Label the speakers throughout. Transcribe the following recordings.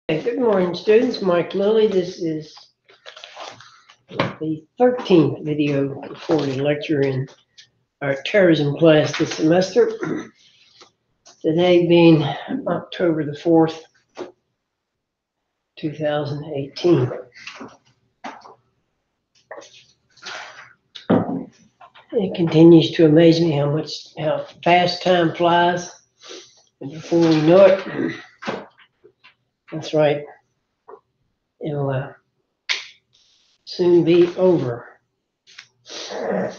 Speaker 1: Hey, good morning, students. Mike Lilly. This is the 13th video recorded lecture in our terrorism class this semester. Today being October the 4th, 2018. It continues to amaze me how fast time flies, and before we know it, that's right, it'll soon be over. The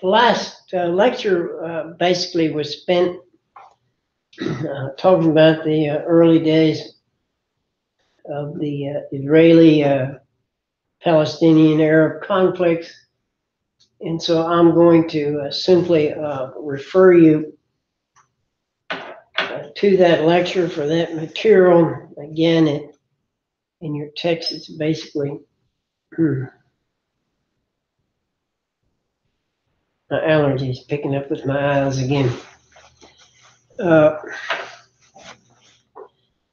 Speaker 1: last lecture basically was spent talking about the early days of the Israeli-Palestinian-Arab conflicts. And so I'm going to simply refer you to that lecture for that material. Again, in your text, it's basically my allergies picking up with my eyes again.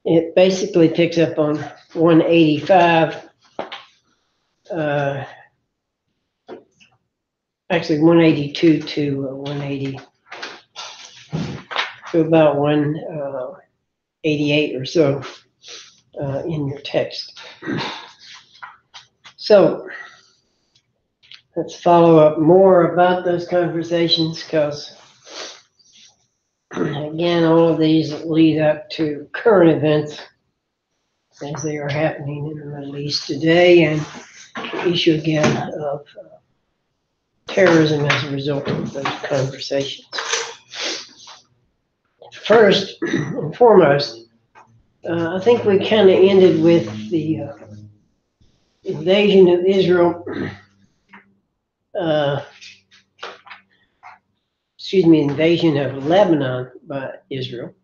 Speaker 1: It basically picks up on 185, actually 182 to 180, to about 188 or so in your text. So let's follow up more about those conversations, because again, all of these lead up to current events as they are happening in the Middle East today, and the issue again of terrorism as a result of those conversations. First and foremost, I think we kind of ended with the invasion of Israel, invasion of Lebanon by Israel,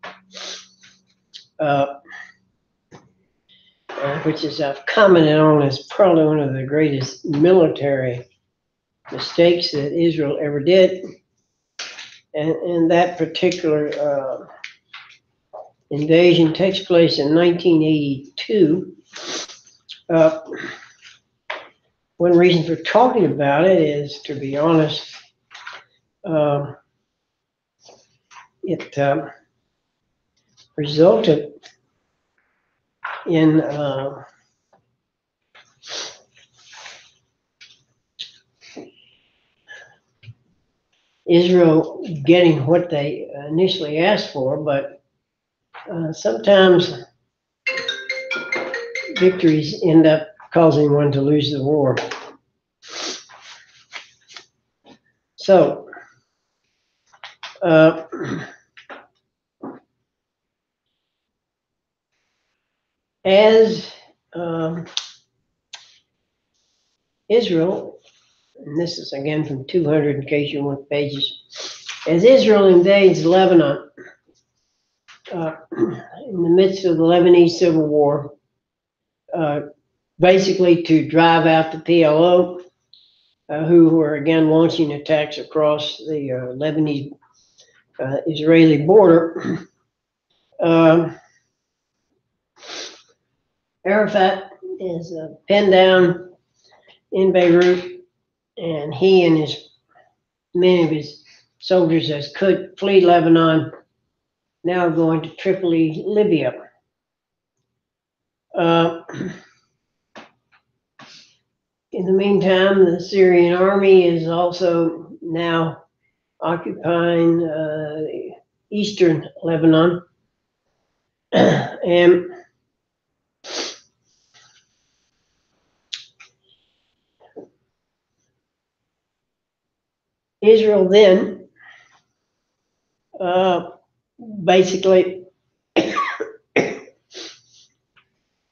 Speaker 1: which is I've commented on as probably one of the greatest military mistakes that Israel ever did. And that particular invasion takes place in 1982. One reason for talking about it is, to be honest, it resulted in Israel getting what they initially asked for, but sometimes victories end up causing one to lose the war. So, as Israel, and this is again from 200 in case you want pages, as Israel invades Lebanon in the midst of the Lebanese civil war, basically to drive out the PLO, who were again launching attacks across the Lebanese Israeli border. Arafat is pinned down in Beirut, and he and many of his soldiers as could flee Lebanon, now going to Tripoli, Libya. In the meantime, the Syrian army is also now occupying eastern Lebanon. And Israel then basically,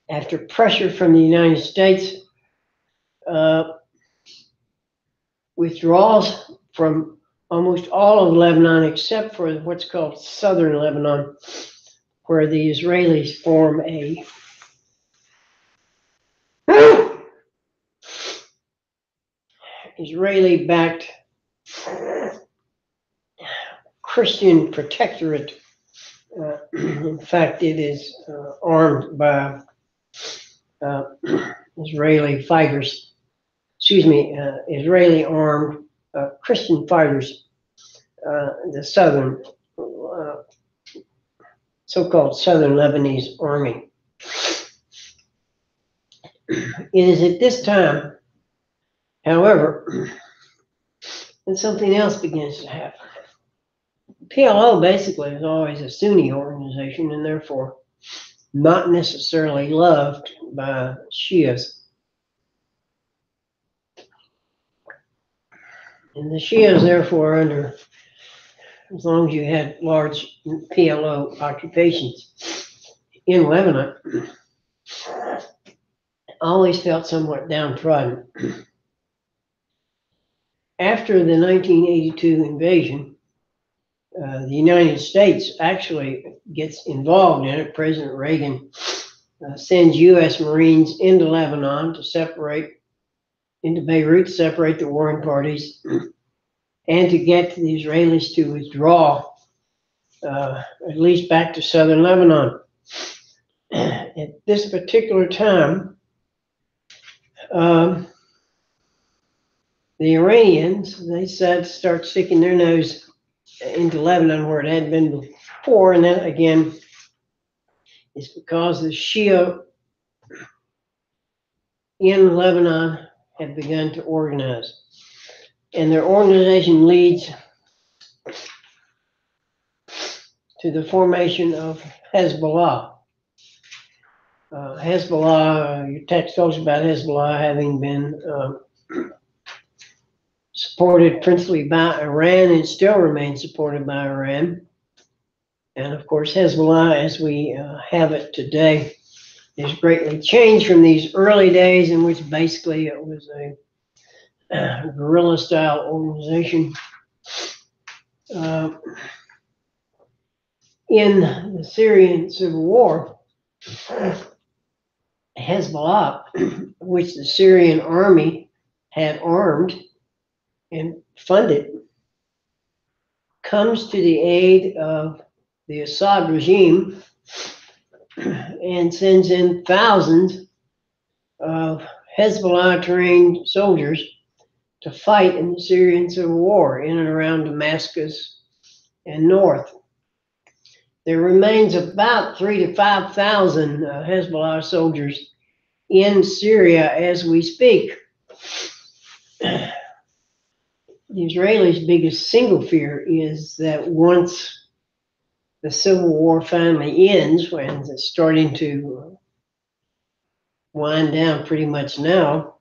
Speaker 1: after pressure from the United States, withdraws from almost all of Lebanon except for what's called southern Lebanon, where the Israelis form a Israeli-backed Christian protectorate In fact, it is armed by Israeli fighters, Israeli armed Christian fighters, the southern, so-called Southern Lebanese Army. It is at this time, however, that something else begins to happen. PLO basically is always a Sunni organization and therefore not necessarily loved by Shias. And the Shias therefore under, as long as you had large PLO occupations in Lebanon, always felt somewhat downtrodden. After the 1982 invasion, the United States actually gets involved in it. President Reagan sends U.S. Marines into Lebanon to separate, into Beirut, to separate the warring parties, and to get the Israelis to withdraw, at least back to southern Lebanon. At this particular time, the Iranians, they said, start sticking their nose into Lebanon where it hadn't been before, and that again is because the Shia in Lebanon had begun to organize. And their organization leads to the formation of Hezbollah. Your text talks about Hezbollah having been supported principally by Iran and still remains supported by Iran. And of course, Hezbollah, as we have it today, has greatly changed from these early days in which basically it was a guerrilla-style organization. In the Syrian civil war, Hezbollah, which the Syrian army had armed and funded, comes to the aid of the Assad regime and sends in thousands of Hezbollah-trained soldiers to fight in the Syrian civil war in and around Damascus and north. There remains about 3,000 to 5,000 Hezbollah soldiers in Syria as we speak. The Israelis' biggest single fear is that once the civil war finally ends, when it's starting to wind down pretty much now,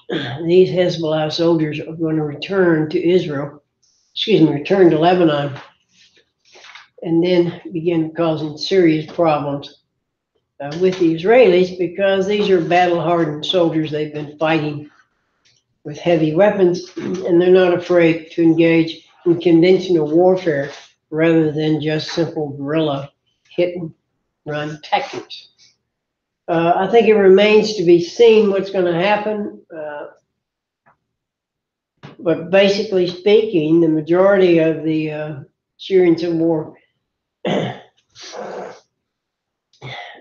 Speaker 1: these Hezbollah soldiers are going to return to return to Lebanon, and then begin causing serious problems with the Israelis, because these are battle-hardened soldiers. They've been fighting with heavy weapons, and they're not afraid to engage in conventional warfare rather than just simple guerrilla hit-and-run tactics. I think it remains to be seen what's going to happen, but basically speaking, the majority of the Syrian civil war,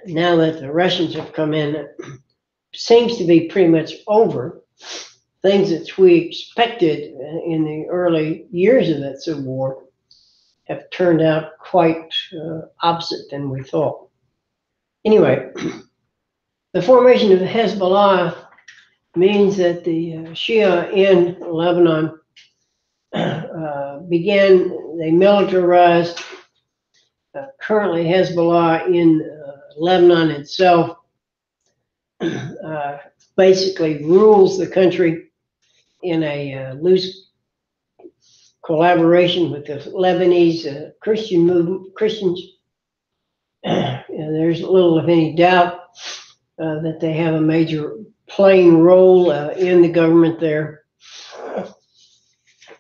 Speaker 1: now that the Russians have come in, seems to be pretty much over. Things that we expected in the early years of that civil war have turned out quite opposite than we thought. Anyway, the formation of Hezbollah means that the Shia in Lebanon they militarized. Currently, Hezbollah in Lebanon itself basically rules the country in a loose collaboration with the Lebanese Christian movement, Christians. And there's little, if any, doubt that they have a major playing role in the government there.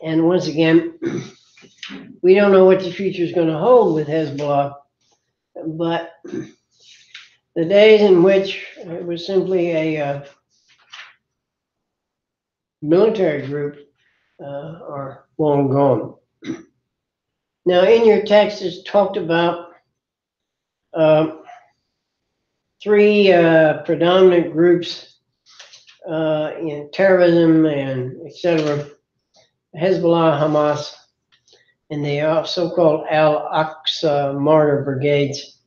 Speaker 1: And once again, we don't know what the future is going to hold with Hezbollah, but the days in which it was simply a military group are long gone. Now, in your text, it's talked about three predominant groups in terrorism and etc. Hezbollah, Hamas, and the so-called Al-Aqsa Martyr Brigades.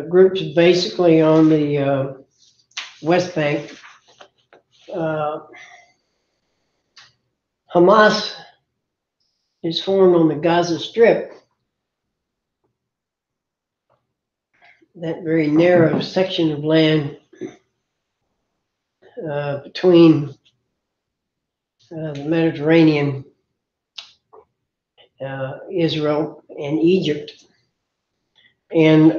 Speaker 1: Groups basically on the West Bank. Hamas is formed on the Gaza Strip, that very narrow section of land between the Mediterranean, Israel, and Egypt. And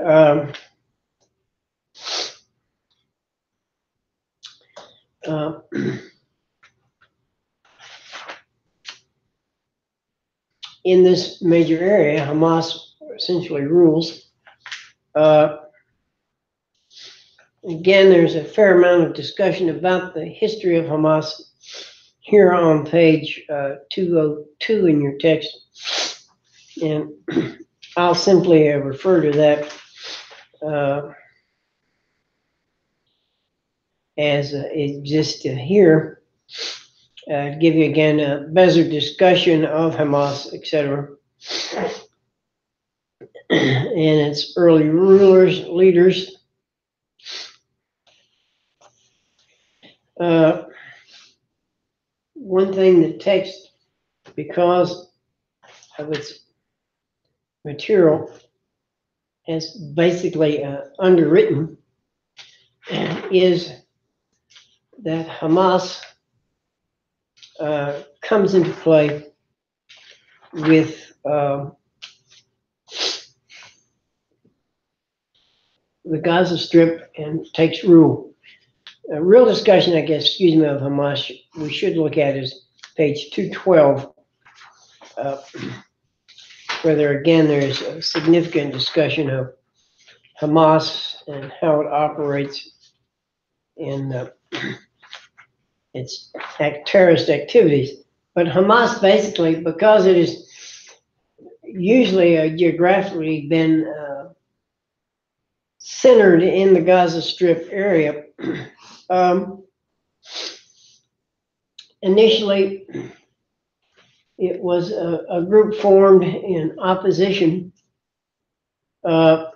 Speaker 1: in this major area, Hamas essentially rules. Again, there's a fair amount of discussion about the history of Hamas here on page 202 in your text. And I'll simply refer to that as it exists here. Give you again a better discussion of Hamas, etc. And its early rulers, leaders. One thing the text, because of its material, has basically underwritten is that Hamas comes into play with the Gaza Strip and takes rule. A real discussion, I guess, of Hamas we should look at is page 212, where there is a significant discussion of Hamas and how it operates in its terrorist activities. But Hamas basically, because it is usually geographically been centered in the Gaza Strip area, initially it was a group formed in opposition to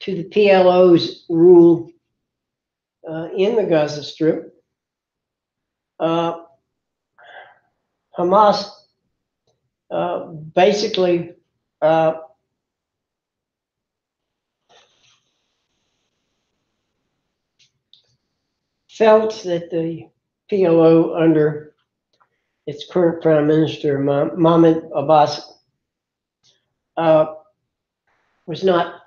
Speaker 1: the PLO's rule in the Gaza Strip. Hamas basically felt that the PLO under its current Prime Minister, Mahmoud Abbas, was not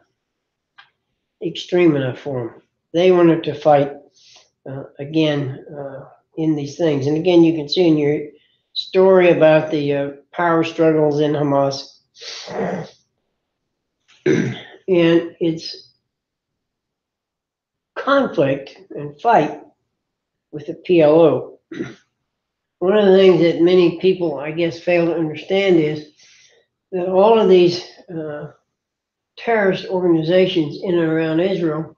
Speaker 1: extreme enough for them. They wanted to fight again in these things. And again, you can see in your story about the power struggles in Hamas and its conflict and fight with the PLO. One of the things that many people, I guess, fail to understand is that all of these terrorist organizations in and around Israel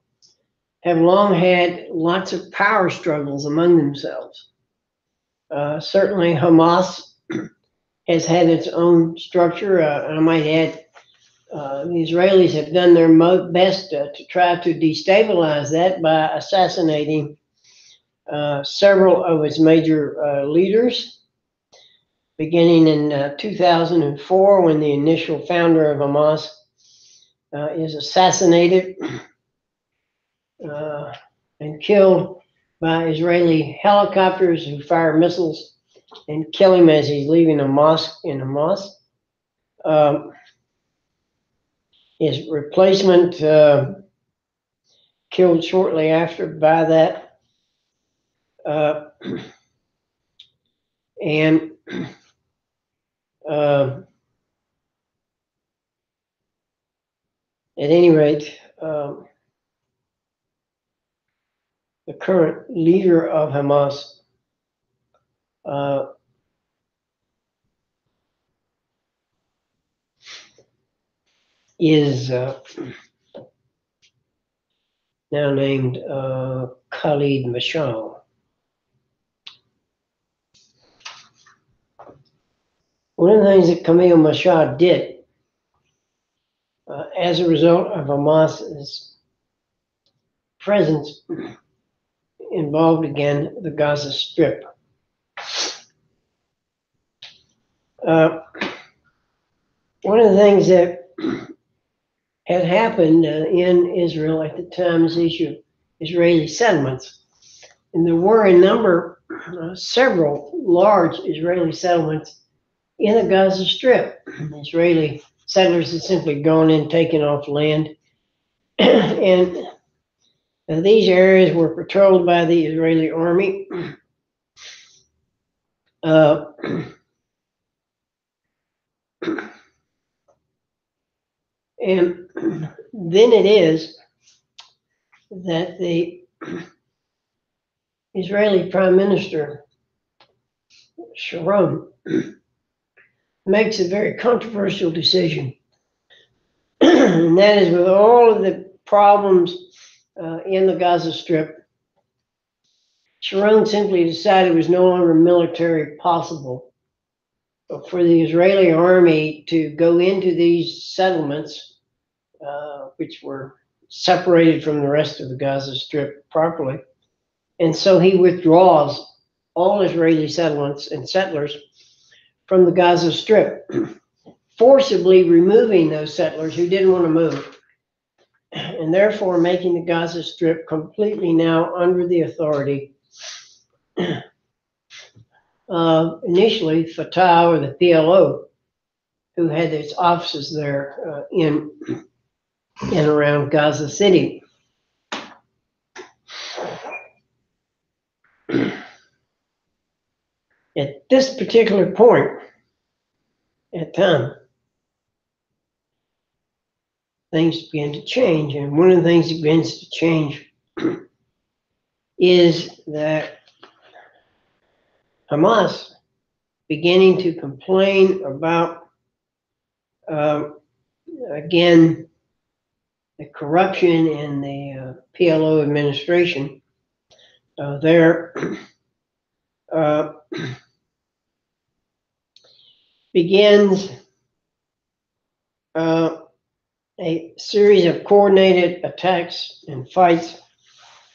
Speaker 1: have long had lots of power struggles among themselves. Certainly Hamas has had its own structure. I might add, the Israelis have done their best to try to destabilize that by assassinating several of its major leaders, beginning in 2004 when the initial founder of Hamas is assassinated and killed by Israeli helicopters who fire missiles and kill him as he's leaving a mosque in Hamas. His replacement killed shortly after by that. And at any rate, the current leader of Hamas is now named Khalid Mashal. One of the things that Camille Mashal did as a result of Hamas's presence involved again the Gaza Strip. One of the things that had happened in Israel at the time is the issue of Israeli settlements. And there were a number, several large Israeli settlements in the Gaza Strip. Israeli settlers had simply gone in, taken off land. And these areas were patrolled by the Israeli army. And then it is that the Israeli Prime Minister, Sharon, makes a very controversial decision. And that is, with all of the problems in the Gaza Strip, Sharon simply decided it was no longer military possible for the Israeli army to go into these settlements, which were separated from the rest of the Gaza Strip properly. And so he withdraws all Israeli settlements and settlers from the Gaza Strip, forcibly removing those settlers who didn't want to move, and therefore making the Gaza Strip completely now under the authority of initially Fatah, or the PLO, who had its offices there in and around Gaza City. At this particular point at time, things begin to change. And one of the things that begins to change is that Hamas beginning to complain about, again, the corruption in the PLO administration there. Begins a series of coordinated attacks and fights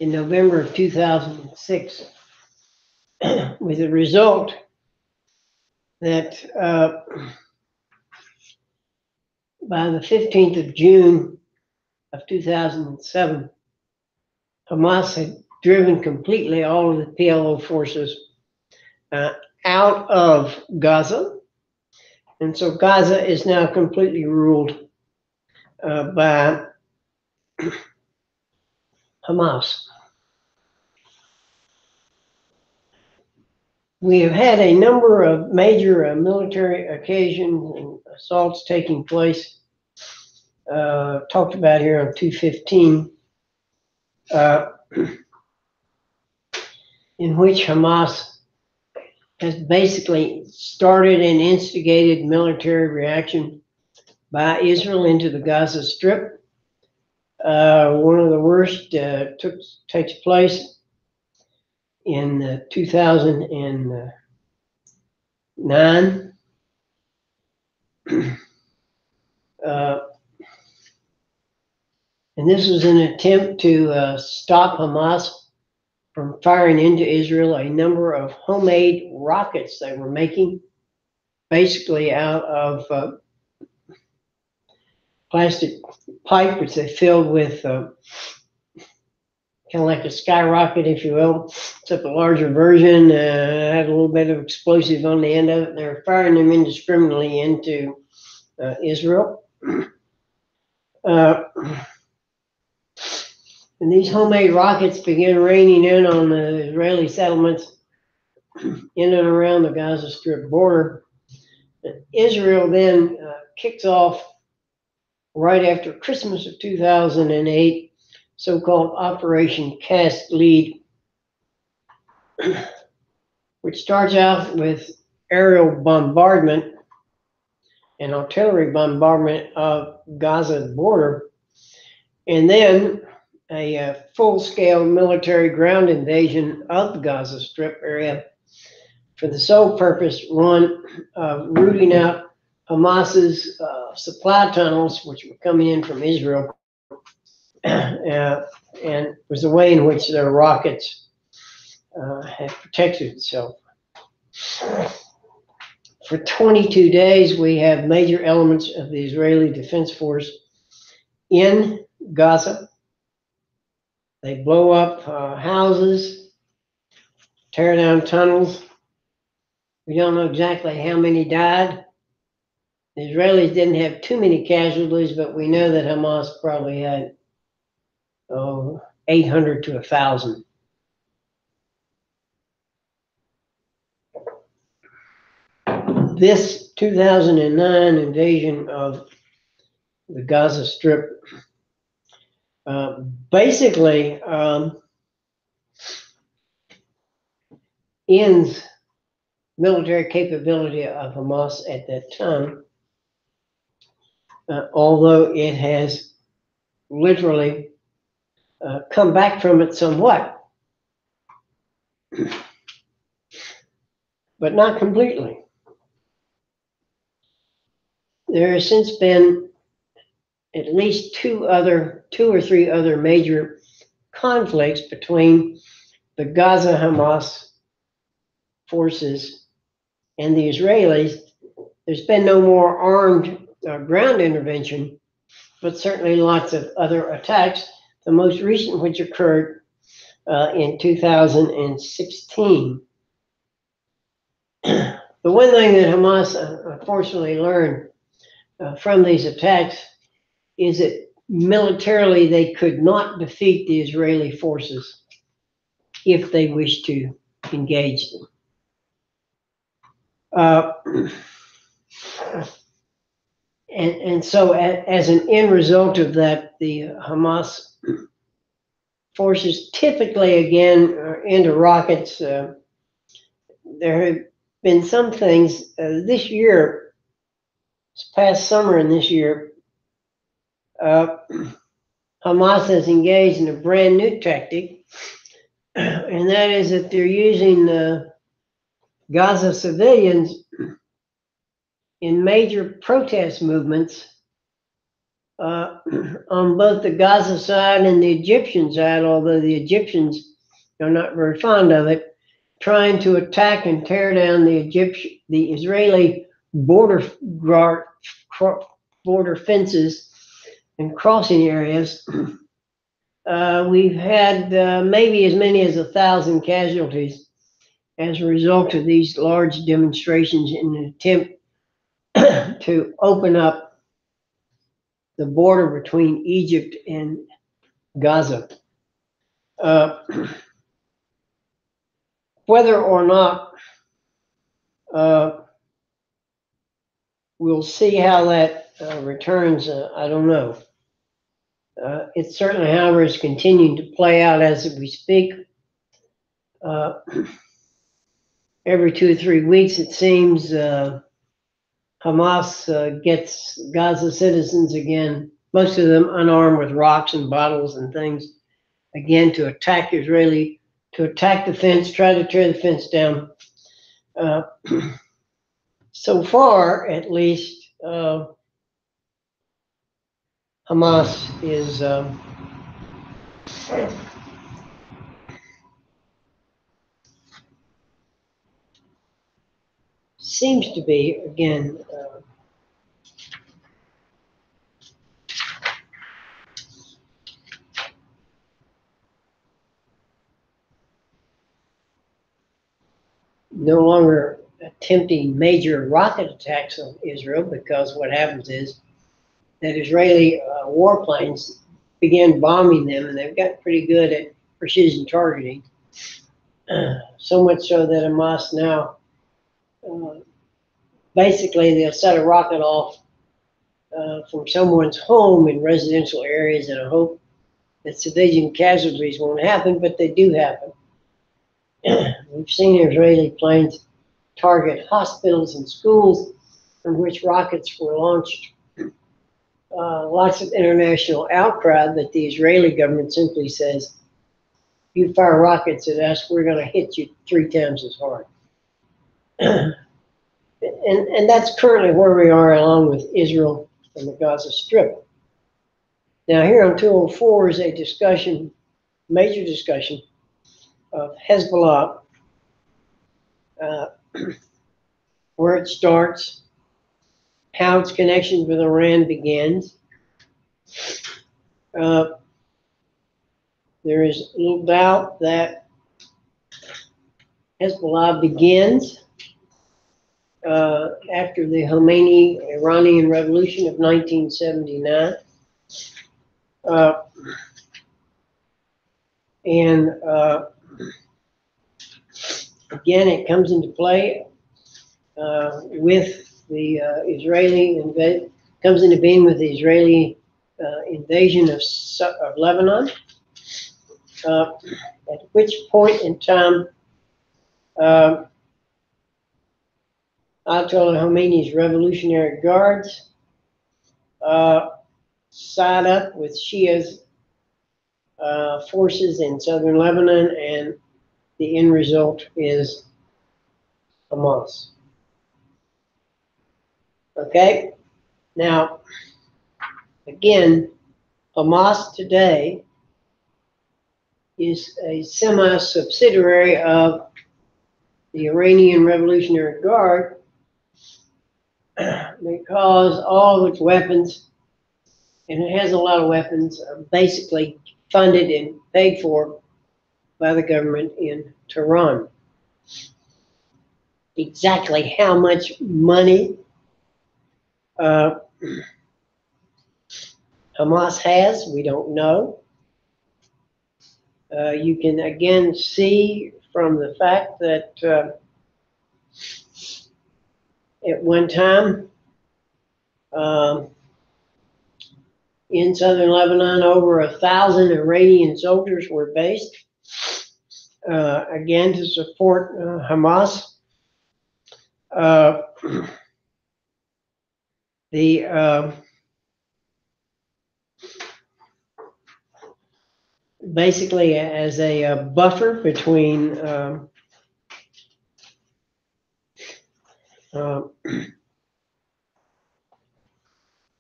Speaker 1: in November of 2006, with the result that by the 15th of June of 2007, Hamas had driven completely all of the PLO forces out of Gaza. And so Gaza is now completely ruled by Hamas. We have had a number of major military occasions and assaults taking place, talked about here on 215, in which Hamas has basically started and instigated military reaction by Israel into the Gaza Strip. One of the worst takes place in 2009. And this was an attempt to stop Hamas from firing into Israel a number of homemade rockets they were making, basically out of plastic pipe, which they filled with kind of like a skyrocket, if you will, except a larger version. Had a little bit of explosive on the end of it. They were firing them indiscriminately into Israel. And these homemade rockets began raining in on the Israeli settlements in and around the Gaza Strip border. Israel then kicks off, right after Christmas of 2008, so-called Operation Cast Lead, which starts out with aerial bombardment and artillery bombardment of Gaza border, and then a full-scale military ground invasion of the Gaza Strip area for the sole purpose, one, of rooting out Hamas's supply tunnels, which were coming in from Israel, and was the way in which their rockets had protected itself. For 22 days, we have major elements of the Israeli Defense Force in Gaza. They blow up houses, tear down tunnels. We don't know exactly how many died. The Israelis didn't have too many casualties, but we know that Hamas probably had 800 to 1,000. This 2009 invasion of the Gaza Strip basically ends military capability of Hamas at that time, although it has literally come back from it somewhat, but not completely. There has since been at least two or three other major conflicts between the Gaza Hamas forces and the Israelis. There's been no more armed ground intervention, but certainly lots of other attacks, the most recent which occurred in 2016. The one thing that Hamas unfortunately learned from these attacks is that militarily they could not defeat the Israeli forces if they wished to engage them. And so as an end result of that, the Hamas forces typically, again, are into rockets. There have been some things this year, this past summer and this year, Hamas has engaged in a brand new tactic, and that is that they're using Gaza civilians in major protest movements on both the Gaza side and the Egyptian side, although the Egyptians are not very fond of it, trying to attack and tear down the Israeli border fences and crossing areas. We've had maybe as many as 1,000 casualties as a result of these large demonstrations in an attempt to open up the border between Egypt and Gaza. Whether or not we'll see how that returns, I don't know. It certainly, however, is continuing to play out as we speak. Every 2 or 3 weeks, it seems, Hamas gets Gaza citizens again, most of them unarmed with rocks and bottles and things, again to attack the fence, try to tear the fence down. So far, at least, Hamas is seems to be, again, no longer attempting major rocket attacks on Israel, because what happens is that Israeli warplanes begin bombing them, and they've gotten pretty good at precision targeting. So much so that Hamas now, basically, they'll set a rocket off from someone's home in residential areas in a hope that civilian casualties won't happen, but they do happen. We've seen Israeli planes target hospitals and schools from which rockets were launched. Lots of international outcry that the Israeli government simply says, you fire rockets at us, we're going to hit you 3 times as hard. And that's currently where we are along with Israel and the Gaza Strip. Now here on 204 is a discussion, major discussion, of Hezbollah, where it starts, how its connection with Iran begins. There is little doubt that Hezbollah begins after the Khomeini Iranian Revolution of 1979. Again, it comes into play with the Israeli comes into being with the Israeli invasion of Lebanon. At which point in time, Ayatollah Khomeini's Revolutionary Guards side up with Shia's forces in southern Lebanon, and the end result is Hamas. Okay? Now, again, Hamas today is a semi-subsidiary of the Iranian Revolutionary Guard because all of its weapons, and it has a lot of weapons, are basically funded and paid for by the government in Tehran. Exactly how much money Hamas has, we don't know. You can again see from the fact that at one time in southern Lebanon, over 1,000 Iranian soldiers were based, again to support Hamas. Basically as a buffer between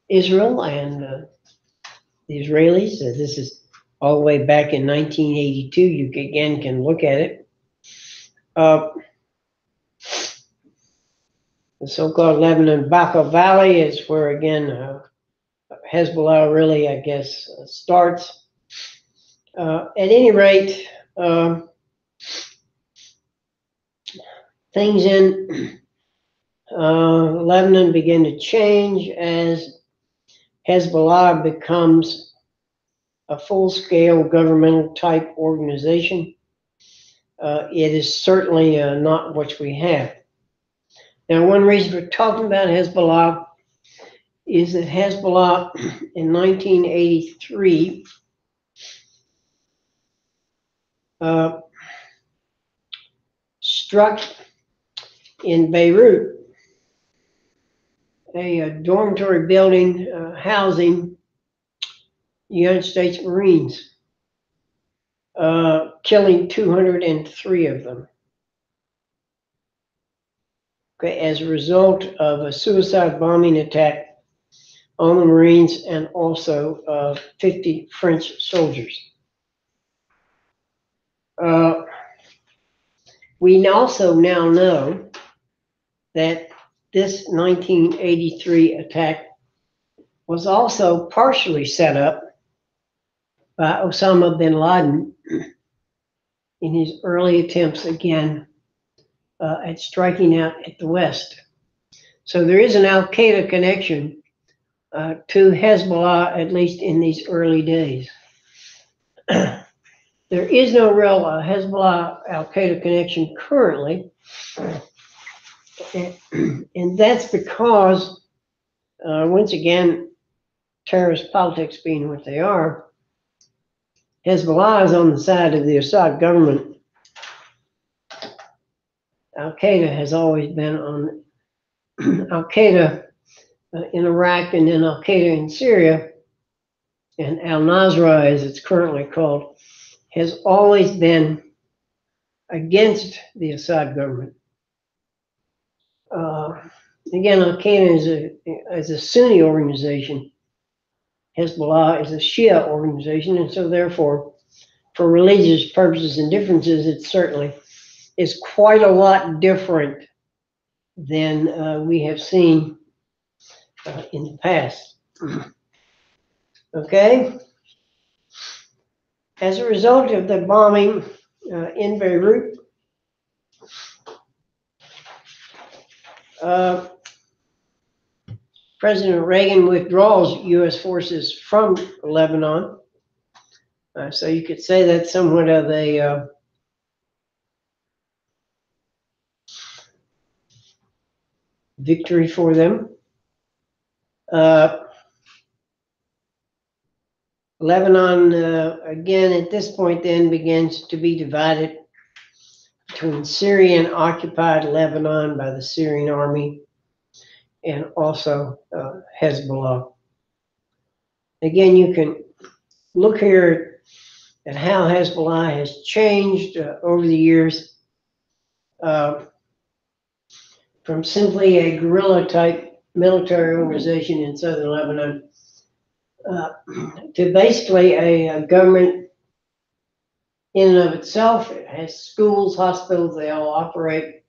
Speaker 1: Israel and the Israelis. This is all the way back in 1982. You again can look at it. The so-called Lebanon Bekaa Valley is where again Hezbollah really, I guess, starts. At any rate, things in Lebanon begin to change as Hezbollah becomes a full-scale governmental type organization. It is certainly not what we have. Now, one reason for talking about Hezbollah is that Hezbollah in 1983 struck in Beirut a dormitory building housing United States Marines, killing 203 of them. Okay, as a result of a suicide bombing attack on the Marines and also 50 French soldiers. We also now know that this 1983 attack was also partially set up by Osama bin Laden in his early attempts again at striking out at the West. So there is an Al-Qaeda connection to Hezbollah, at least in these early days. There is no real Hezbollah Al-Qaeda connection currently, and that's because, once again, terrorist politics being what they are, Hezbollah is on the side of the Assad government. Al-Qaeda has always been on Al-Qaeda in Iraq and then Al-Qaeda in Syria, and al-Nusra as it's currently called, has always been against the Assad government. Again, Al-Qaeda is a Sunni organization. Hezbollah is a Shia organization, and so therefore, for religious purposes and differences, it certainly is quite a lot different than we have seen in the past. Okay? As a result of the bombing in Beirut, President Reagan withdraws U.S. forces from Lebanon. So you could say that's somewhat of a victory for them. Lebanon, again, at this point then begins to be divided between Syrian-occupied Lebanon by the Syrian army and also Hezbollah. Again, you can look here at how Hezbollah has changed over the years from simply a guerrilla-type military organization in southern Lebanon to basically a government in and of itself. It has schools, hospitals, they all operate.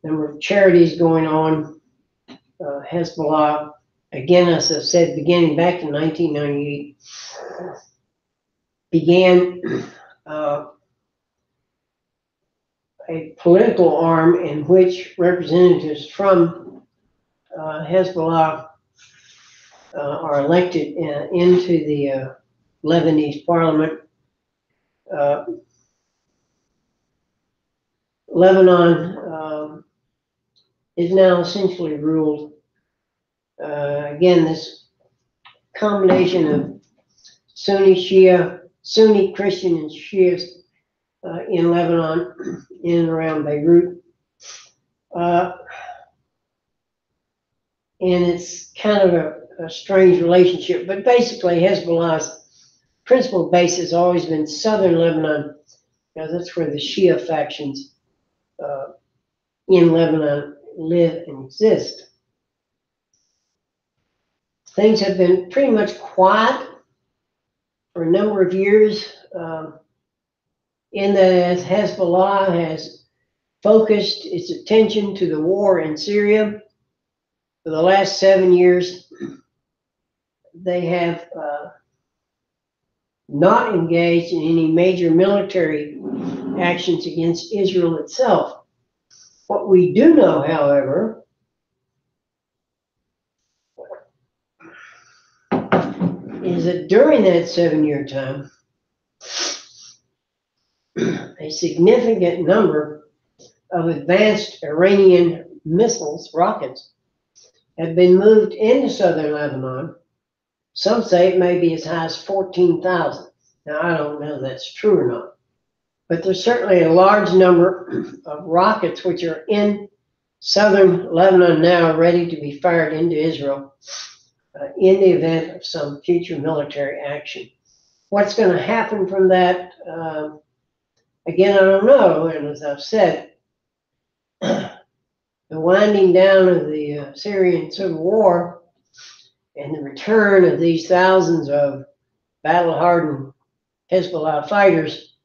Speaker 1: Number of charities going on. Hezbollah, again, as I said, beginning back in 1998, began a political arm in which representatives from Hezbollah are elected into the Lebanese parliament. Lebanon is now essentially ruled. Again, this combination of Sunni Christian and Shias in Lebanon, in and around Beirut. And it's kind of a strange relationship, but basically Hezbollah's principal base has always been southern Lebanon, because that's where the Shia factions in Lebanon live and exist. Things have been pretty much quiet for a number of years, in that Hezbollah has focused its attention to the war in Syria. For the last 7 years, they have not engaged in any major military actions against Israel itself. What we do know, however, is that during that 7-year time, a significant number of advanced Iranian missiles, rockets, have been moved into southern Lebanon. Some say it may be as high as 14,000. Now, I don't know if that's true or not, but there's certainly a large number of rockets which are in southern Lebanon now, ready to be fired into Israel in the event of some future military action. What's going to happen from that? Again, I don't know. And as I've said, the winding down of the Syrian civil war and the return of these thousands of battle-hardened Hezbollah fighters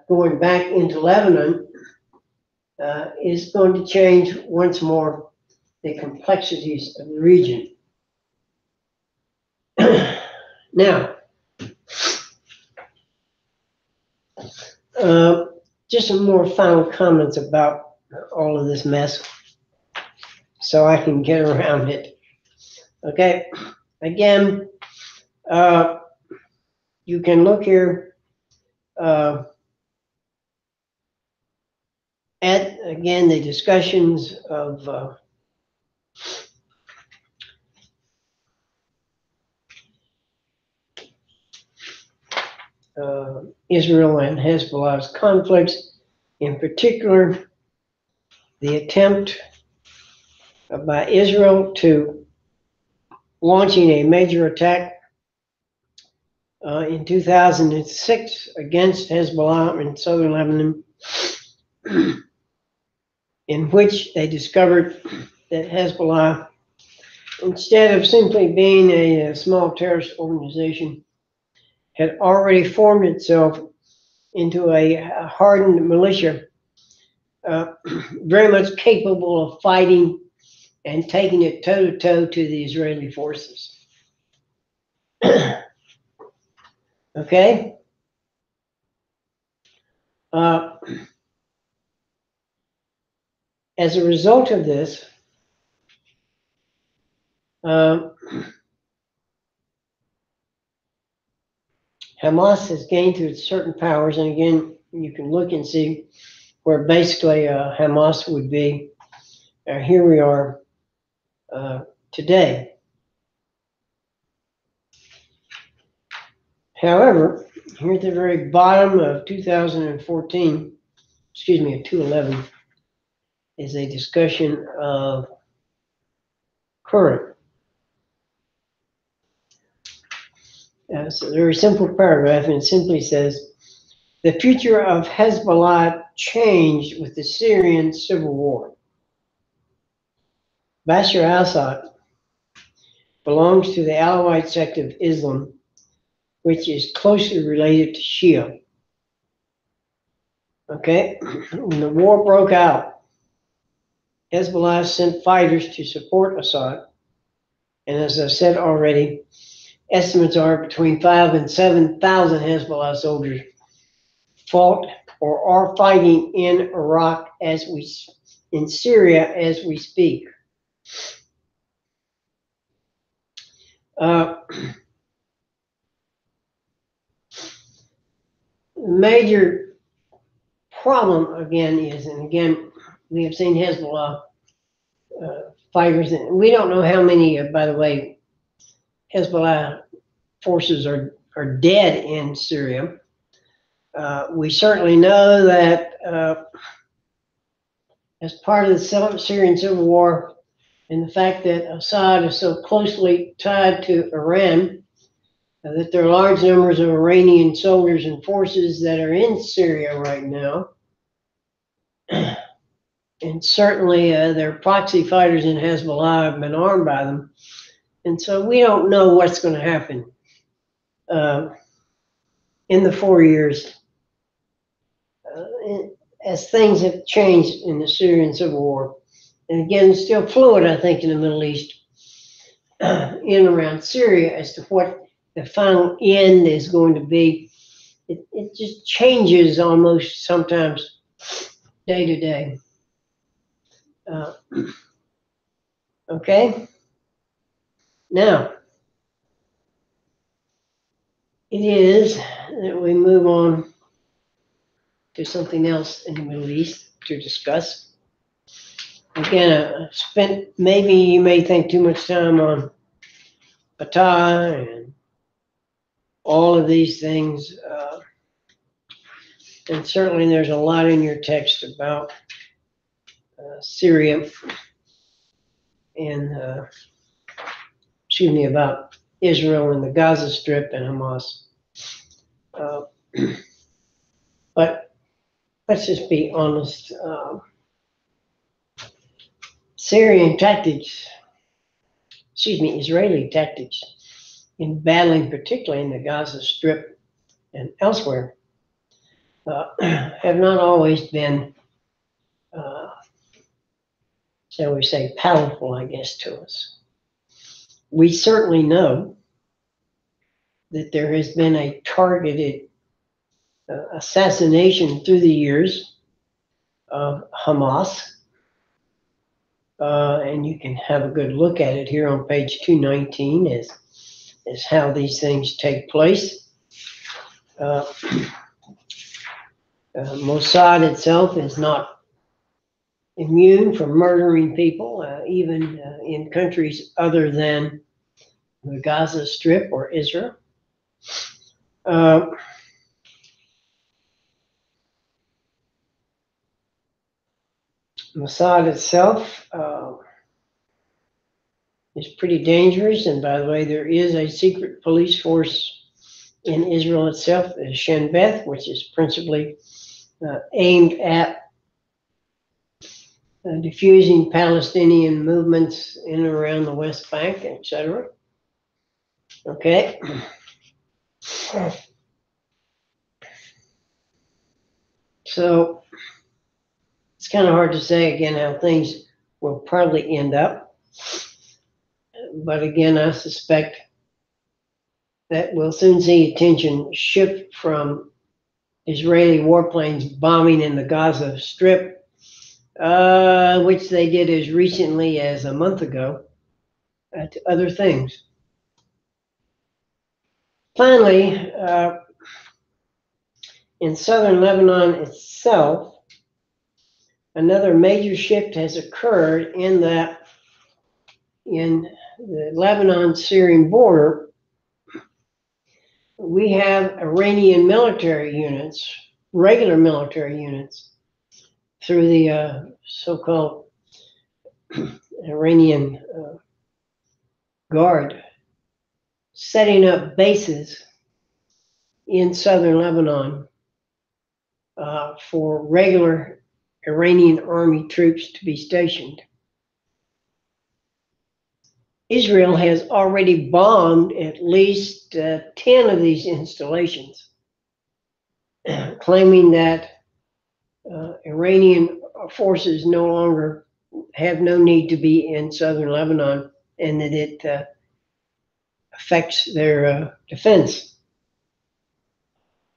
Speaker 1: going back into Lebanon is going to change once more the complexities of the region. Now, just some more final comments about all of this mess so I can get around it. Okay, again, you can look here at, again, the discussions of Israel and Hezbollah's conflicts. In particular, the attempt by Israel to launching a major attack in 2006 against Hezbollah in southern Lebanon, in which they discovered that Hezbollah, instead of simply being a small terrorist organization, had already formed itself into a hardened militia, very much capable of fighting and taking it toe-to-toe to the Israeli forces. Okay? As a result of this, Hamas has gained through certain powers, and again, you can look and see where basically Hamas would be. Here we are today. However, here at the very bottom of 2014, excuse me, of 211, is a discussion of current. It's a very simple paragraph, and it simply says, the future of Hezbollah changed with the Syrian civil war. Bashar al-Assad belongs to the Alawite sect of Islam, which is closely related to Shia. Okay, when the war broke out, Hezbollah sent fighters to support Assad, and as I said already, estimates are between 5,000 and 7,000 Hezbollah soldiers fought or are fighting in Iraq in Syria as we speak. Major problem again is, and again, we have seen Hezbollah fighters, and we don't know how many, by the way, Hezbollah forces are dead in Syria. We certainly know that as part of the Syrian civil war, and the fact that Assad is so closely tied to Iran, that there are large numbers of Iranian soldiers and forces that are in Syria right now. And certainly their proxy fighters in Hezbollah have been armed by them. And so we don't know what's going to happen in the 4 years as things have changed in the Syrian civil war. And again, it's still fluid, I think, in the Middle East, in and around Syria, as to what the final end is going to be. It just changes almost sometimes day to day. Okay? Now, it is that we move on to something else in the Middle East to discuss. Again, maybe you may think too much time on Fatah and all of these things. And certainly there's a lot in your text about Syria and, about Israel and the Gaza Strip and Hamas. But let's just be honest. Israeli tactics in battling, particularly in the Gaza Strip and elsewhere, have not always been, shall we say, powerful, I guess, to us. We certainly know that there has been a targeted assassination through the years of Hamas. And you can have a good look at it here on page 219 is how these things take place. Mossad itself is not immune from murdering people, even in countries other than the Gaza Strip or Israel. Mossad itself is pretty dangerous, and by the way, there is a secret police force in Israel itself, the Shin Bet, which is principally aimed at diffusing Palestinian movements in and around the West Bank, etc. Okay. So it's kind of hard to say again how things will probably end up. But again, I suspect that we'll soon see attention shift from Israeli warplanes bombing in the Gaza Strip, which they did as recently as a month ago, to other things. Finally, in southern Lebanon itself, another major shift has occurred in that in the Lebanon-Syrian border, we have Iranian military units, regular military units, through the so-called Iranian Guard, setting up bases in southern Lebanon for regular Iranian army troops to be stationed. Israel has already bombed at least 10 of these installations, claiming that Iranian forces no longer have no need to be in southern Lebanon, and that it affects their defense.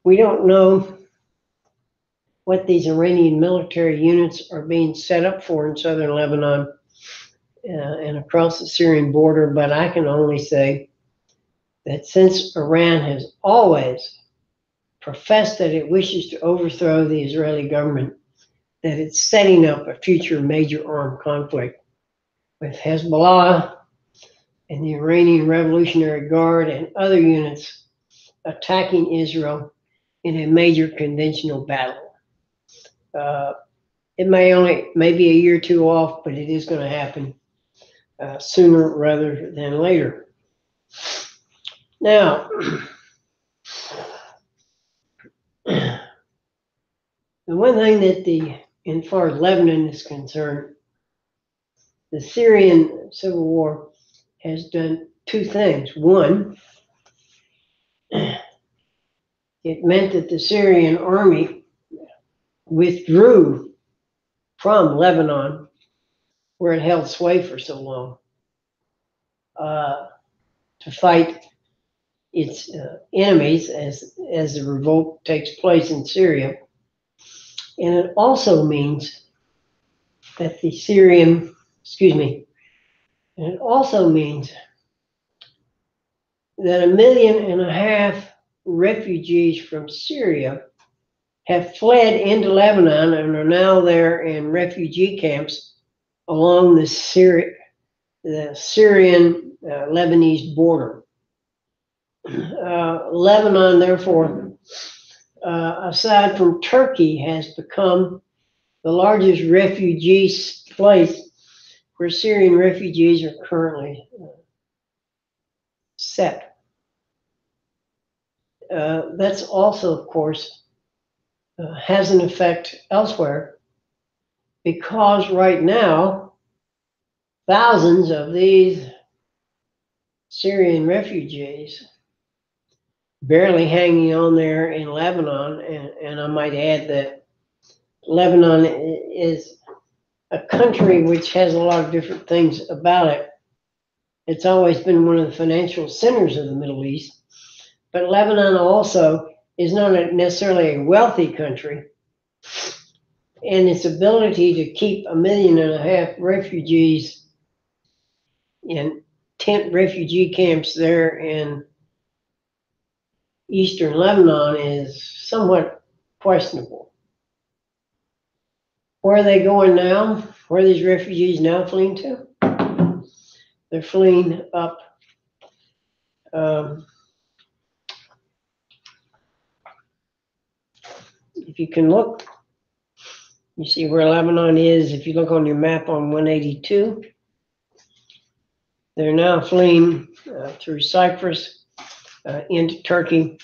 Speaker 1: We don't know what these Iranian military units are being set up for in southern Lebanon and across the Syrian border, but I can only say that since Iran has always professed that it wishes to overthrow the Israeli government, that it's setting up a future major armed conflict with Hezbollah and the Iranian Revolutionary Guard and other units attacking Israel in a major conventional battle. It may be a year or two off, but it is going to happen sooner rather than later. Now, the one thing that in far as Lebanon is concerned, the Syrian civil war has done two things. One, it meant that the Syrian army withdrew from Lebanon, where it held sway for so long, to fight its enemies as the revolt takes place in Syria. And it also means that and it also means that 1.5 million refugees from Syria have fled into Lebanon and are now there in refugee camps along the Syrian Lebanese border. Lebanon, therefore, aside from Turkey, has become the largest refugee place where Syrian refugees are currently set. That's also, of course, has an effect elsewhere, because right now, thousands of these Syrian refugees barely hanging on there in Lebanon, and I might add that Lebanon is a country which has a lot of different things about it. It's always been one of the financial centers of the Middle East, but Lebanon also is not necessarily a wealthy country, and its ability to keep 1.5 million refugees in tent refugee camps there in eastern Lebanon is somewhat questionable. Where are they going now? Where are these refugees now fleeing to? They're fleeing up if you can look You see where Lebanon is if you look on your map on 182. They're now fleeing through Cyprus into Turkey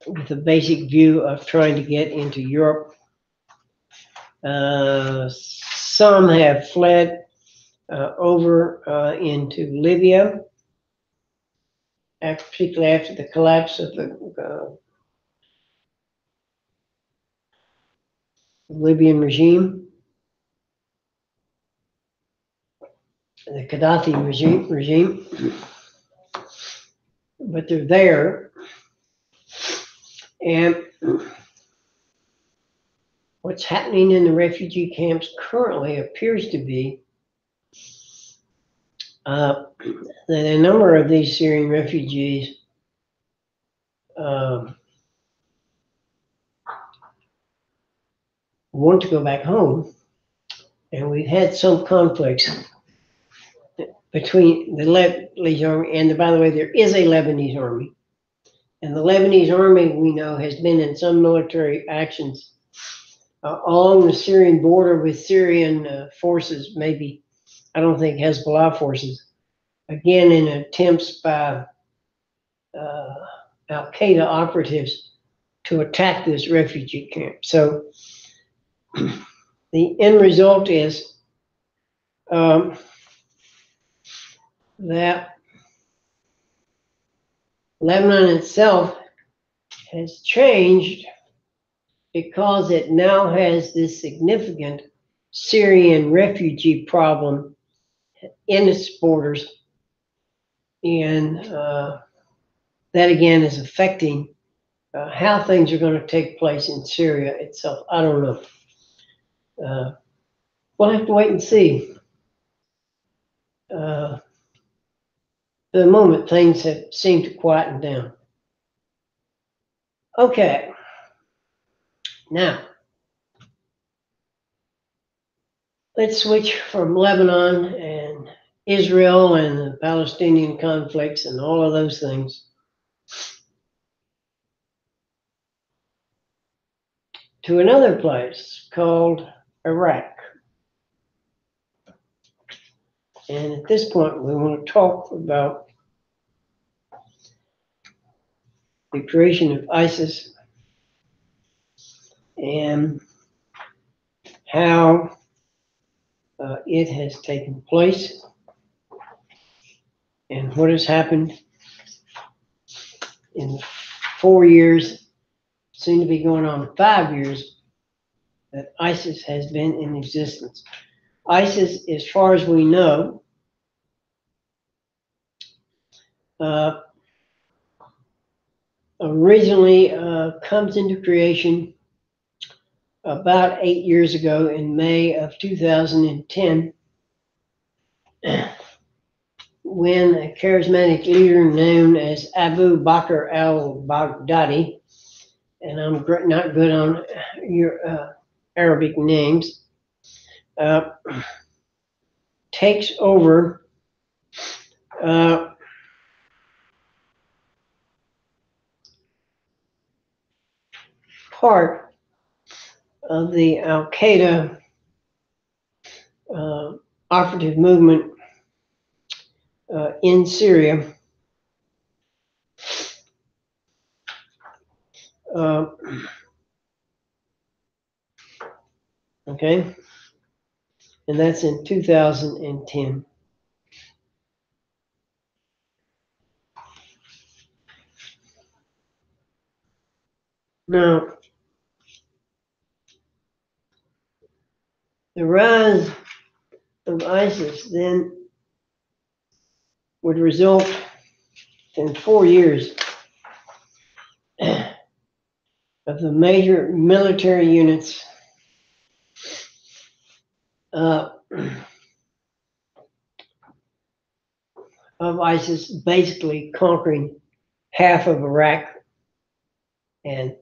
Speaker 1: with a basic view of trying to get into Europe. Some have fled over into Libya, particularly after the collapse of the Libyan regime, the Gaddafi regime. But they're there, and what's happening in the refugee camps currently appears to be that a number of these Syrian refugees want to go back home, and we've had some conflicts between the Lebanese army and by the way, there is a Lebanese army. And the Lebanese army, we know, has been in some military actions along the Syrian border with Syrian forces, maybe, I don't think Hezbollah forces, again in attempts by Al-Qaeda operatives to attack this refugee camp. So the end result is that Lebanon itself has changed because it now has this significant Syrian refugee problem in its borders. And that again is affecting how things are going to take place in Syria itself. I don't know. We'll have to wait and see. For the moment, things have seemed to quieten down. Okay. Now, let's switch from Lebanon and Israel and the Palestinian conflicts and all of those things to another place called Iraq. And at this point, we want to talk about the creation of ISIS and how it has taken place and what has happened in 4 years, soon to be going on 5 years, that ISIS has been in existence. ISIS, as far as we know, originally comes into creation about 8 years ago in May of 2010, when a charismatic leader known as Abu Bakr al-Baghdadi, and I'm not good on your Arabic names, takes over part of the Al-Qaeda operative movement in Syria. Okay, and that's in 2010. Now, the rise of ISIS then would result in 4 years of the major military units of ISIS basically conquering half of Iraq and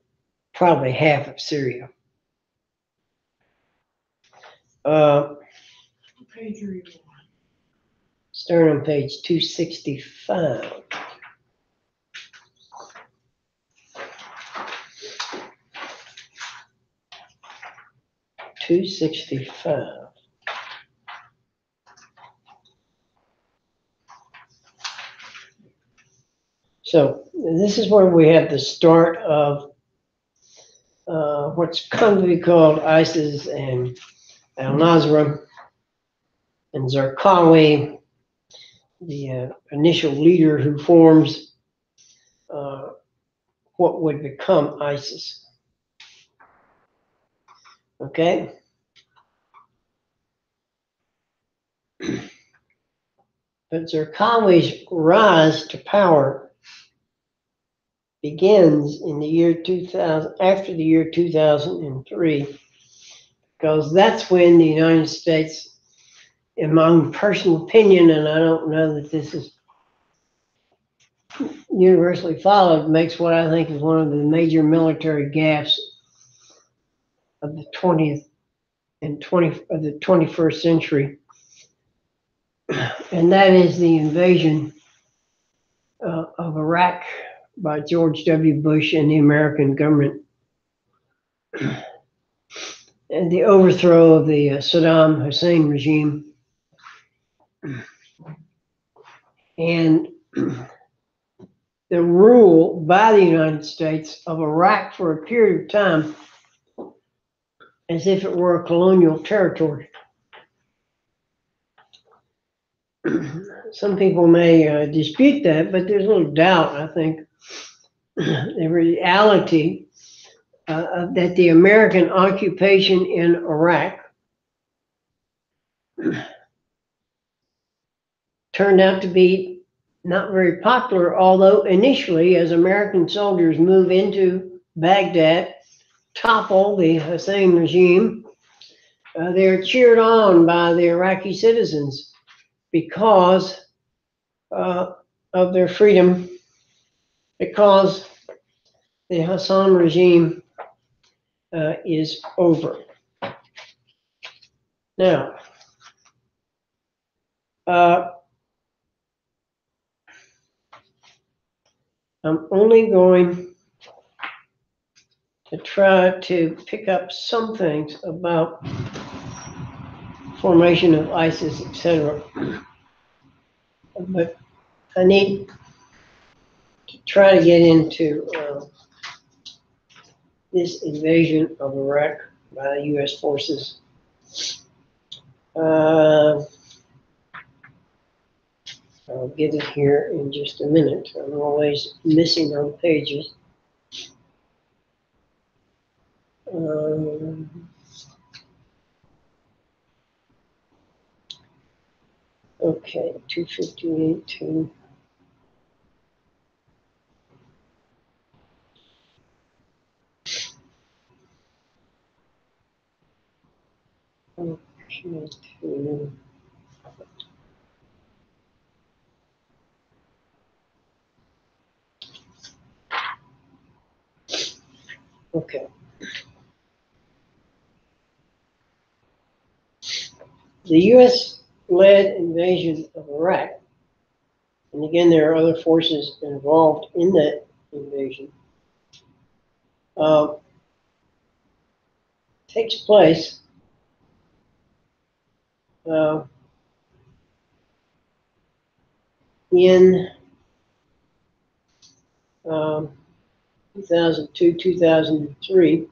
Speaker 1: probably half of Syria. Page are you on? Starting on page 265. 265. So this is where we have the start of what's come to be called ISIS and al-Nusra and Zarqawi, the initial leader who forms what would become ISIS. Okay? But Zarqawi's rise to power begins in the year 2000, after the year 2003, because that's when the United States, in my own personal opinion, and I don't know that this is universally followed, makes what I think is one of the major military gaffes of the 20th and 21st century, and that is the invasion of Iraq by George W. Bush and the American government, and the overthrow of the Saddam Hussein regime, and the rule by the United States of Iraq for a period of time as if it were a colonial territory. Some people may dispute that, but there's little doubt, I think, the reality that the American occupation in Iraq turned out to be not very popular, although initially, as American soldiers move into Baghdad, topple the Hussein regime, they're cheered on by the Iraqi citizens because of their freedom, because the Hassan regime is over. Now, I'm only going to try to pick up some things about formation of ISIS, etc. But I need to try to get into this invasion of Iraq by U.S. forces. I'll get it here in just a minute. I'm always missing on pages. Okay, 258 to... Okay, to... Okay. The U.S.-led invasion of Iraq, and again, there are other forces involved in that invasion, takes place in 2002, 2003,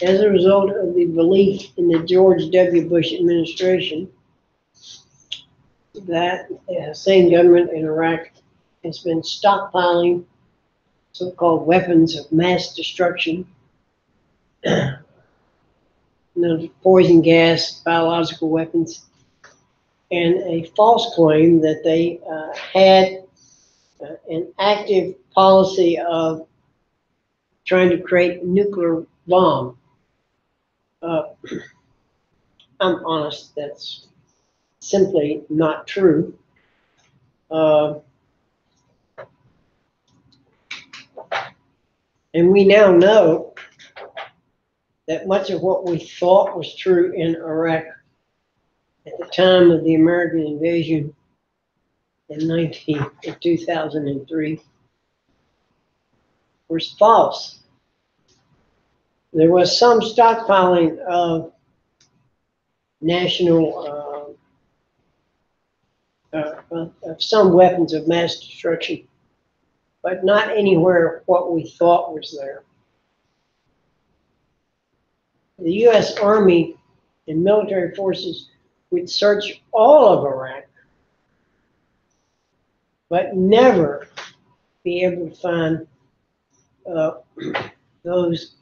Speaker 1: as a result of the belief in the George W. Bush administration that the Hussein government in Iraq has been stockpiling so-called weapons of mass destruction, poison gas, biological weapons, and a false claim that they had an active policy of trying to create a nuclear bomb. I'm honest, that's simply not true. And we now know that much of what we thought was true in Iraq at the time of the American invasion in 2003 was false. There was some stockpiling of national, of some weapons of mass destruction, but not anywhere what we thought was there. The U.S. Army and military forces would search all of Iraq, but never be able to find those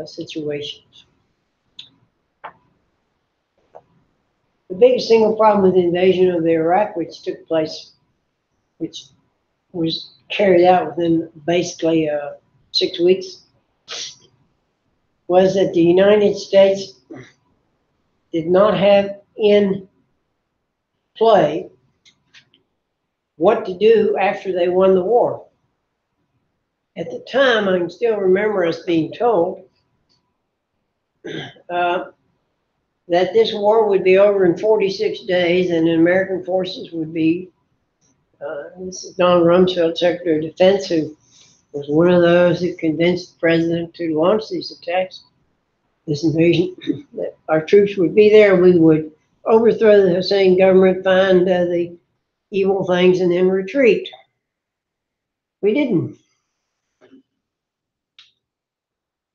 Speaker 1: situations. The biggest single problem with the invasion of Iraq, which took place, which was carried out within basically 6 weeks, was that the United States did not have in play what to do after they won the war. At the time, I can still remember us being told that this war would be over in 46 days and the American forces would be, this is Don Rumsfeld, Secretary of Defense, who was one of those who convinced the president to launch these attacks, this invasion, that our troops would be there, we would overthrow the Hussein government, find the evil things, and then retreat. We didn't.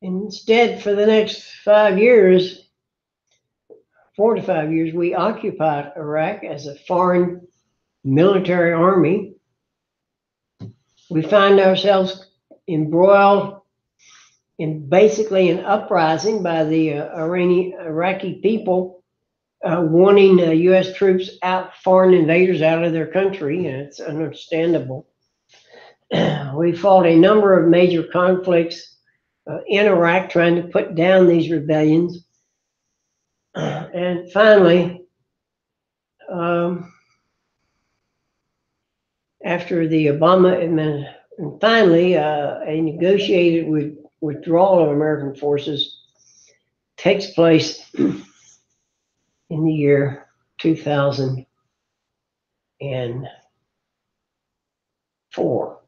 Speaker 1: Instead, for the next 5 years, 4 to 5 years, we occupied Iraq as a foreign military army. We find ourselves embroiled in basically an uprising by the Iraqi people wanting U.S. troops out, foreign invaders out of their country, and it's understandable. We fought a number of major conflicts in Iraq trying to put down these rebellions. And finally, after the Obama administration, a negotiated withdrawal of American forces takes place in the year 2004.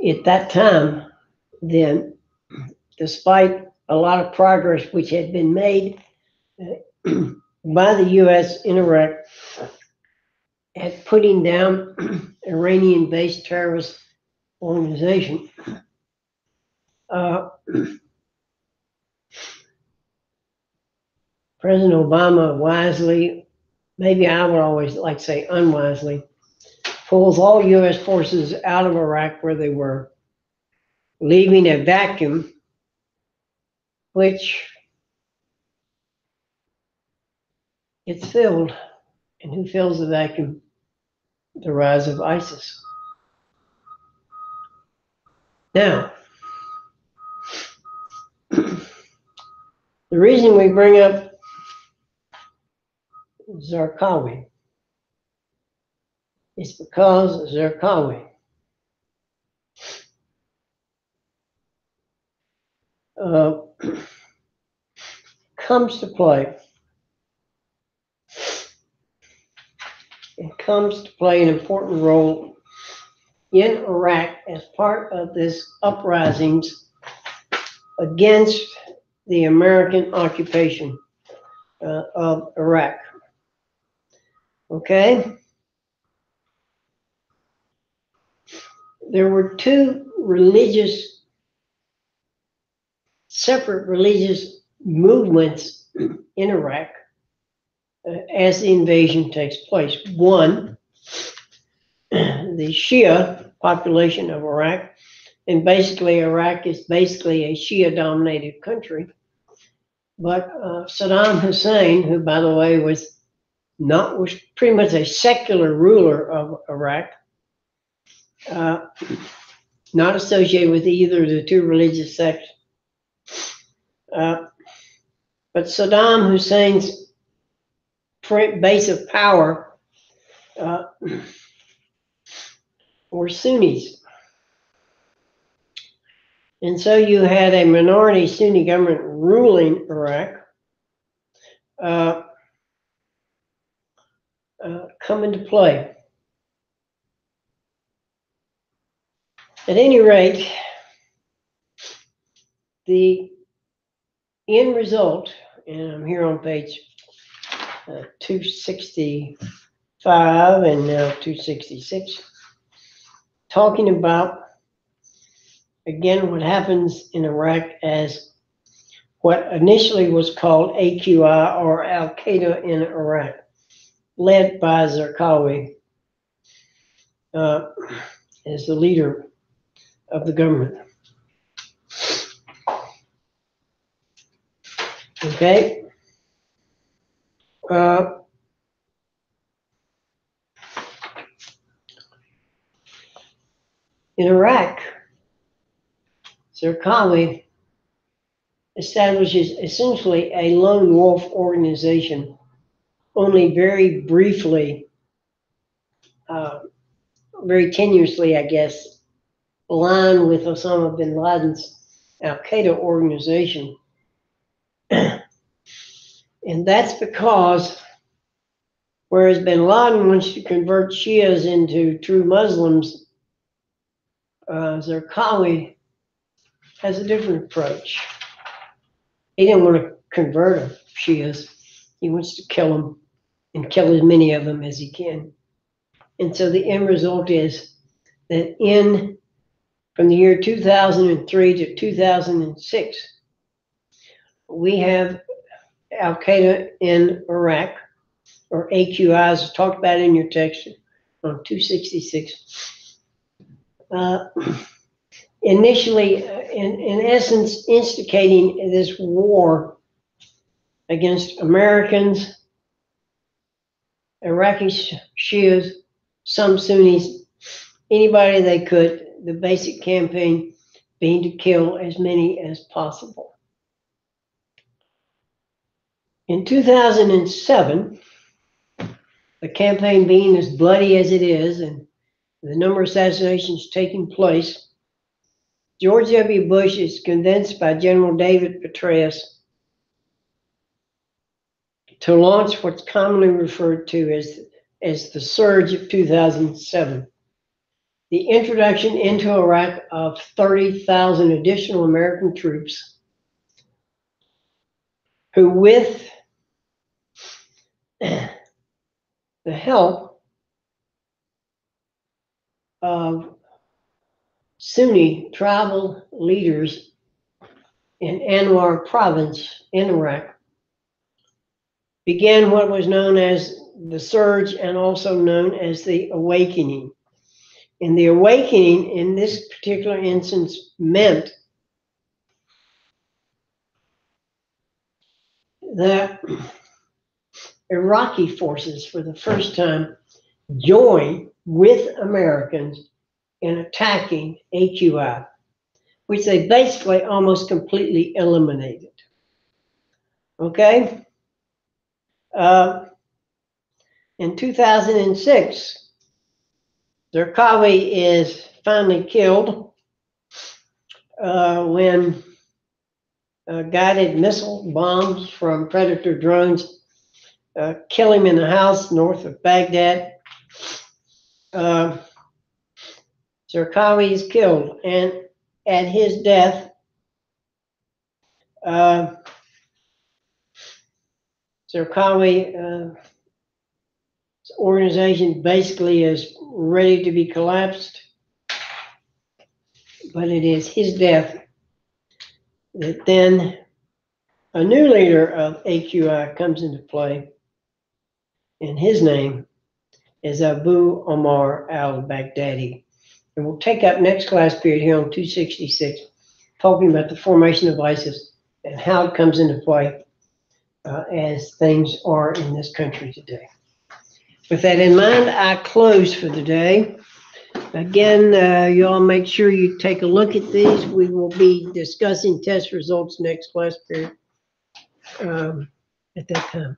Speaker 1: At that time, then, despite a lot of progress which had been made by the U.S. in Iraq at putting down Iranian-based terrorist organization, President Obama wisely, maybe I would always like to say unwisely, pulls all U.S. forces out of Iraq where they were, leaving a vacuum which it's filled. And who fills the vacuum? The rise of ISIS. Now, the reason we bring up Zarqawi is because Zarqawi comes to play. It comes to play an important role in Iraq as part of this uprisings against the American occupation of Iraq. Okay? There were two separate religious movements in Iraq as the invasion takes place. One, the Shia population of Iraq, and basically Iraq is basically a Shia-dominated country. But Saddam Hussein, who by the way was pretty much a secular ruler of Iraq, not associated with either of the two religious sects. But Saddam Hussein's base of power were Sunnis. And so you had a minority Sunni government ruling Iraq come into play. At any rate, the end result, and I'm here on page 265 and now 266, talking about, again, what happens in Iraq as what initially was called AQI, or Al-Qaeda in Iraq, led by Zarqawi as the leader of the government. Okay. In Iraq, Zarqawi establishes essentially a lone wolf organization, only very briefly, very tenuously, I guess, aligned with Osama bin Laden's Al-Qaeda organization. And that's because whereas bin Laden wants to convert Shias into true Muslims, Zarqawi has a different approach. He didn't want to convert them, Shias. He wants to kill them and kill as many of them as he can. And so the end result is that from the year 2003 to 2006, we have Al-Qaeda in Iraq, or AQI, as talked about in your text on 266. Initially, in essence, instigating this war against Americans, Iraqi Shias, some Sunnis, anybody they could, the basic campaign being to kill as many as possible. In 2007, the campaign being as bloody as it is and the number of assassinations taking place, George W. Bush is convinced by General David Petraeus to launch what's commonly referred to as the surge of 2007. The introduction into Iraq of 30,000 additional American troops who, with the help of Sunni tribal leaders in Anwar province in Iraq, began what was known as the surge and also known as the awakening. And the awakening in this particular instance meant that Iraqi forces for the first time joined with Americans in attacking AQI, which they basically almost completely eliminated. Okay? In 2006, Zarqawi is finally killed when guided missile bombs from Predator drones kill him in a house north of Baghdad. Zarqawi is killed, and at his death, Zarqawi's organization basically is ready to be collapsed, but it is his death that then a new leader of AQI comes into play, and his name is Abu Omar al-Baghdadi. And we'll take up next class period here on 266, talking about the formation of ISIS and how it comes into play as things are in this country today. With that in mind, I close for the day. Again, you all make sure you take a look at these. We will be discussing test results next class period at that time.